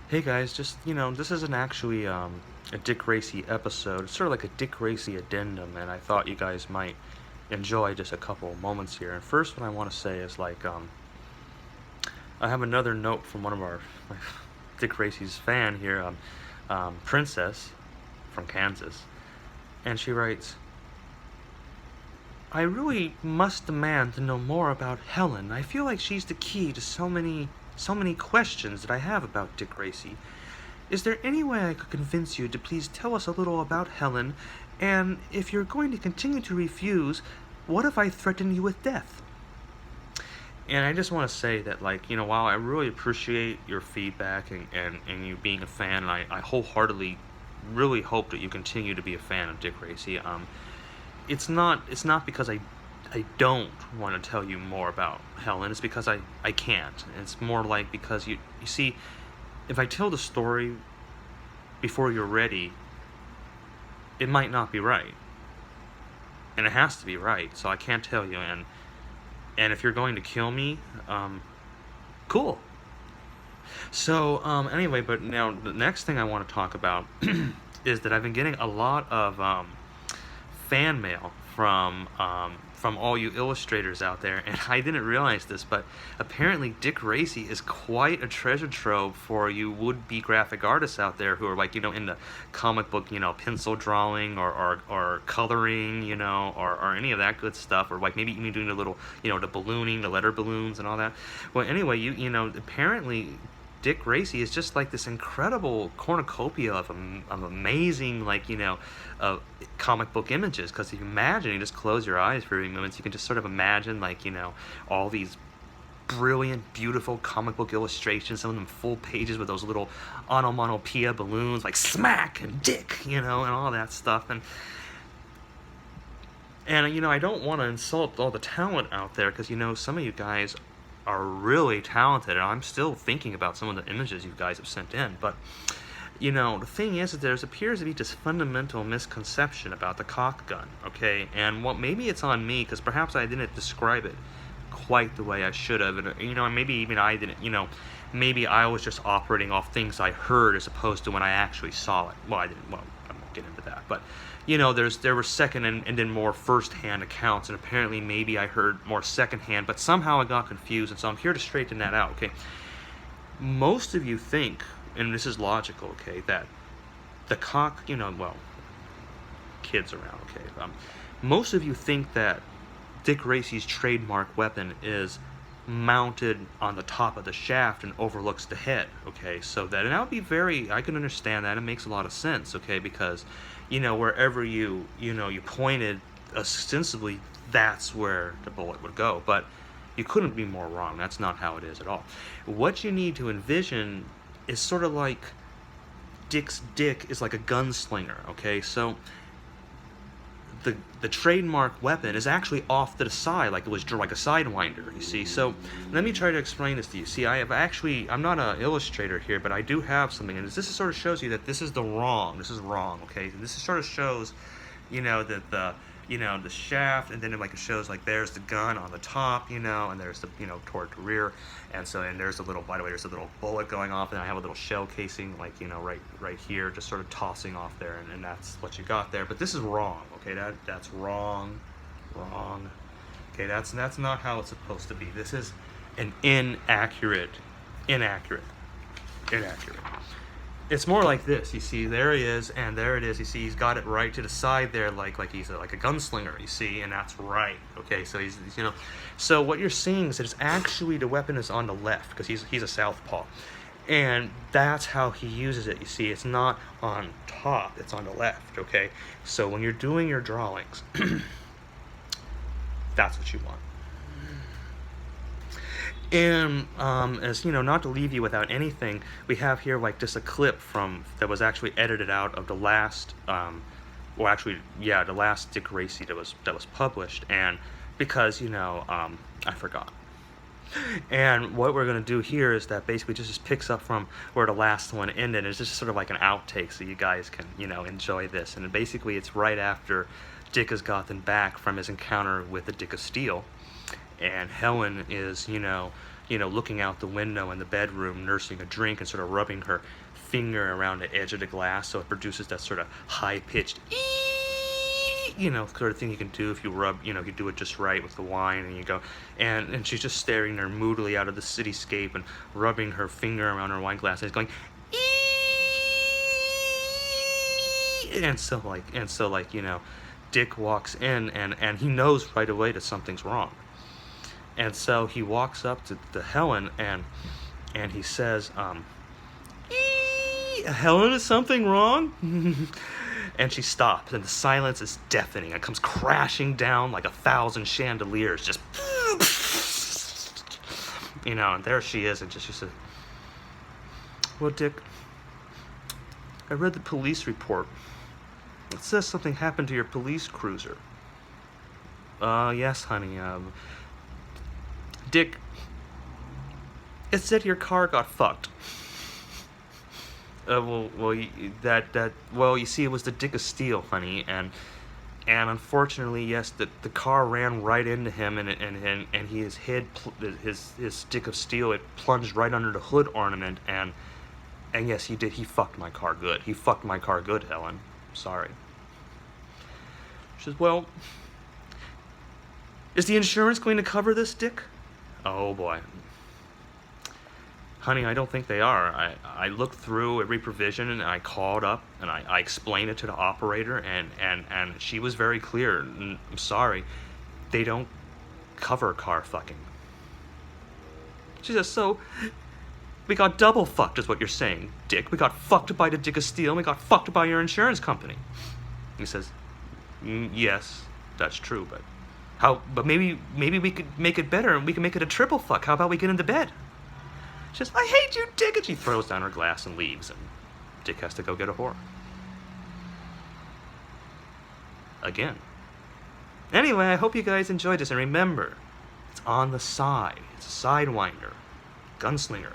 Hey guys, just, this isn't actually a Dick Racy episode. It's sort of like a Dick Racy addendum, and I thought you guys might enjoy just a couple moments here. And first, what I want to say is I have another note from one of my Dick Racy's fan here, Princess from Kansas, and she writes, I really must demand to know more about Helen. I feel like she's the key to so many questions that I have about Dick Racy. Is there any way I could convince you to please tell us a little about Helen? And if you're going to continue to refuse, what if I threaten you with death? And I just want to say that, while I really appreciate your feedback and you being a fan, and I wholeheartedly really hope that you continue to be a fan of Dick Racy, it's not because I don't want to tell you more about Helen. It's because I can't. It's more like because you see, if I tell the story before you're ready, it might not be right. And it has to be right, so I can't tell you. And if you're going to kill me, cool. So, anyway, but now the next thing I want to talk about is that I've been getting a lot of fan mail from all you illustrators out there, and I didn't realize this, but apparently Dick Racy is quite a treasure trove for you would-be graphic artists out there who are in the comic book, pencil drawing or coloring, or any of that good stuff, or maybe even doing the little, the ballooning, the letter balloons and all that. Well, anyway, apparently Dick Racy is just like this incredible cornucopia of amazing, comic book images. Because if you imagine, you just close your eyes for a few moments, you can just sort of imagine, all these brilliant, beautiful comic book illustrations, some of them full pages with those little onomatopoeia balloons, like smack and dick, and all that stuff. And I don't want to insult all the talent out there, because, some of you guys are really talented, and I'm still thinking about some of the images you guys have sent in, but the thing is that there appears to be this fundamental misconception about the cock gun, okay? And maybe it's on me, because perhaps I didn't describe it quite the way I should have, and maybe even I didn't, maybe I was just operating off things I heard as opposed to when I actually saw it. Well, I won't get into that, but there were second and then more first-hand accounts, and apparently maybe I heard more second-hand, but somehow I got confused, and so I'm here to straighten that out, okay? Most of you think, and this is logical, okay, that the cock, kids around, okay, most of you think that Dick Racy's trademark weapon is mounted on the top of the shaft and overlooks the head, okay, so that would be I can understand that, it makes a lot of sense, okay, because, wherever you pointed, ostensibly, that's where the bullet would go, but you couldn't be more wrong. That's not how it is at all. What you need to envision is sort of like Dick's dick is like a gunslinger, okay, so the trademark weapon is actually off to the side, like it was like a sidewinder, you see. So let me try to explain this to you. See, I'm not an illustrator here, but I do have something, and this sort of shows you that this is wrong, okay. This sort of shows, that the shaft, and then it shows there's the gun on the top, and there's the toward the rear, and there's a little, by the way, there's a little bullet going off, and I have a little shell casing right here, just sort of tossing off there, and that's what you got there. But this is wrong, okay? That's wrong. Okay, that's not how it's supposed to be. This is an inaccurate. It's more like this, you see, there he is, and there it is, you see, he's got it right to the side there, like he's like a gunslinger, you see, and that's right, okay, so he's so what you're seeing is that it's actually the weapon is on the left, because he's a southpaw, and that's how he uses it, you see, it's not on top, it's on the left, okay, so when you're doing your drawings, that's what you want. And as not to leave you without anything, we have here just a clip that was actually edited out of the last, the last Dick Racy that was published, and because I forgot. And what we're gonna do here is that basically just picks up from where the last one ended. It's just sort of like an outtake, so you guys can enjoy this. And basically, it's right after Dick has gotten back from his encounter with the Dick of Steel. And Helen is, looking out the window in the bedroom, nursing a drink and sort of rubbing her finger around the edge of the glass so it produces that sort of high-pitched sort of thing you can do if you rub, you do it just right with the wine, and you go, and she's just staring there moodily out of the cityscape and rubbing her finger around her wine glass, and it's going, and so Dick walks in, and he knows right away that something's wrong. And so he walks up to Helen, and he says, Helen, is something wrong? And she stops, and the silence is deafening. It comes crashing down like 1,000 chandeliers, just, and there she is, and she says, well, Dick, I read the police report. It says something happened to your police cruiser. Yes, honey, Dick, it said your car got fucked. You see, it was the Dick of Steel, honey, and unfortunately, yes, the car ran right into him, and his head, his stick of steel, it plunged right under the hood ornament, and yes, he did. He fucked my car good. He fucked my car good, Helen. Sorry. She says, well, is the insurance going to cover this, Dick? Oh boy. Honey, I don't think they are. I looked through every provision, and I called up, and I explained it to the operator, and she was very clear. I'm sorry, they don't cover car fucking. She says, so we got double fucked is what you're saying, Dick. We got fucked by the Dick of Steel, and we got fucked by your insurance company. He says, yes, that's true, but how? But maybe we could make it better, and we can make it a triple fuck. How about we get into bed? She says, I hate you, Dick, and she throws down her glass and leaves, and Dick has to go get a whore. Again. Anyway, I hope you guys enjoyed this, and remember, it's on the side. It's a sidewinder. Gunslinger.